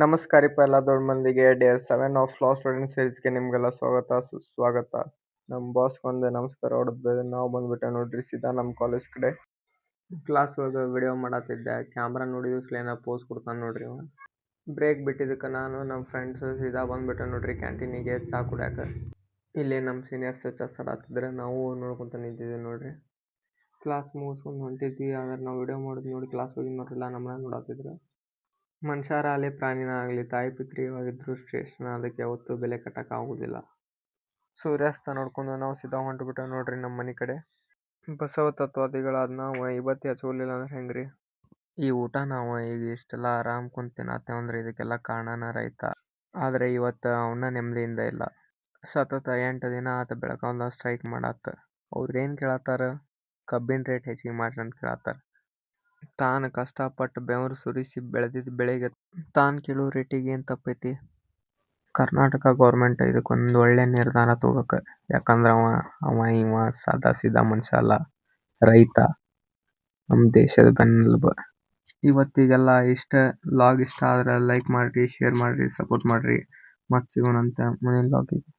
ನಮಸ್ಕಾರಿಪ್ಪ ಎಲ್ಲ ದೊಡ್ಡ ಮಂದಿಗೆ ಡೇ 7 ಆಫ್ ಲಾ ಸ್ಟೂಡೆಂಟ್ ಸೀರೀಸ್ಗೆ ನಿಮ್ಗೆಲ್ಲ ಸ್ವಾಗತ ಸುಸ್ವಾಗತ. ನಮ್ಮ ಬಾಸ್ ಒಂದೇ ನಮಸ್ಕಾರ ಹೊಡೆದ ನಾವು ಬಂದ್ಬಿಟ್ಟೆ ನೋಡ್ರಿ ಸೀದಾ ನಮ್ಮ ಕಾಲೇಜ್ ಕಡೆ. ಕ್ಲಾಸ್ ಒಳಗೆ ವಿಡಿಯೋ ಮಾಡತ್ತಿದ್ದೆ, ಕ್ಯಾಮ್ರಾ ನೋಡಿದ್ಮೇಲೆ ಪೋಸ್ ಕೊಡ್ತಾನೆ ನೋಡ್ರಿ ಅವ. ಬ್ರೇಕ್ ಬಿಟ್ಟಿದ್ದಕ್ಕೆ ನಾನು ನಮ್ಮ ಫ್ರೆಂಡ್ಸ್ ಸೀದಾ ಬಂದ್ಬಿಟ್ಟೆ ನೋಡ್ರಿ ಕ್ಯಾಂಟೀನಿಗೆ ಚಾ ಕುಡ್ಯಾಕ. ಇಲ್ಲಿ ನಮ್ಮ ಸೀನಿಯರ್ಸ್ ಚೆಸ್ ಆಡತ್ತಿದ್ರೆ ನಾವು ನೋಡ್ಕೊತ ನಿಂತಿದ್ವಿ ನೋಡ್ರಿ. ಕ್ಲಾಸ್ ಮುಗಿಸ್ಕೊಂಡು ಹೊಂಟಿದ್ವಿ, ಆದ್ರೆ ನಾವು ವಿಡಿಯೋ ಮಾಡೋದು ನೋಡಿ ಕ್ಲಾಸ್ ಹೋಗಿ ನೋಡ್ರಿಲ್ಲ ನಮ್ಮನ್ನ ನೋಡತ್ತಿದ್ರು. ಮನುಷ್ಯರ ಆಗಲಿ ಪ್ರಾಣಿನ ಆಗಲಿ ತಾಯಿ ಪಿತೃವಾಗಿದ್ರು ಶ್ರೇಷ್ಠನ, ಅದಕ್ಕೆ ಯಾವತ್ತೂ ಬೆಲೆ ಕಟ್ಟಕ್ಕಾಗೋದಿಲ್ಲ. ಸೂರ್ಯಾಸ್ತ ನೋಡ್ಕೊಂಡು ನಾವು ಸೀದಾ ಹೊಂಟ್ಬಿಟ್ಟೆ ನೋಡ್ರಿ ನಮ್ಮ ಮನೆ ಕಡೆ. ಬಸವ ತತ್ವಾದಿಗಳಾದ ನಾವು ಇವತ್ತು ಹಚ್ಕೊಲಿಲ್ಲ ಅಂದ್ರೆ ಹೆಂಗ್ರಿ? ಈ ಊಟ ನಾವು ಈಗ ಇಷ್ಟೆಲ್ಲ ಆರಾಮ್ ಕುಂತ ತಿನ್ನತ್ತೇವೆ ಅಂದ್ರೆ ಇದಕ್ಕೆಲ್ಲ ಕಾರಣನ ರೈತ. ಆದರೆ ಇವತ್ತು ಅವನ ನೆಮ್ಮದಿಯಿಂದ ಇಲ್ಲ. ಸತತ 8 ದಿನ ಆತ ಬೆಳಗಾವ್ದಾಗ ಸ್ಟ್ರೈಕ್ ಮಾಡತ್ತ. ಅವ್ರೇನು ಕೇಳತ್ತಾರ? ಕಬ್ಬಿನ ರೇಟ್ ಹೆಚ್ಚಿಗೆ ಮಾಡ್ರಿ ಅಂತ ಕೇಳತ್ತಾರ. ತಾನು ಕಷ್ಟಪಟ್ಟು ಬೆವರು ಸುರಿಸಿ ಬೆಳೆದಿದ್ದ ಬೆಳೆಗೆ ತಾನು ಕೇಳೋ ರೇಟಿಗೆ ಏನು ತಪ್ಪೈತಿ? ಕರ್ನಾಟಕ ಗೌರ್ಮೆಂಟ್ ಇದಕ್ಕೊಂದು ಒಳ್ಳೆ ನಿರ್ಧಾರ ತಗೋಬೇಕು. ಯಾಕಂದ್ರೆ ಇವ ಸಾದಾ ಸೀದಾ ಮನುಷ್ಯ ಅಲ್ಲ, ರೈತ, ನಮ್ಮ ದೇಶದ ಬೆನ್ನೆಲುಬು. ಇವತ್ತಿಗೆಲ್ಲ ಲಾಗ್ ಇಷ್ಟ ಆದ್ರೆ ಲೈಕ್ ಮಾಡಿರಿ, ಶೇರ್ ಮಾಡಿರಿ, ಸಪೋರ್ಟ್ ಮಾಡಿರಿ. ಮತ್ತೆ ಸಿಗೋಣಂತೆ ಮುಂದಿನ ಲಾಗಿಗೆ.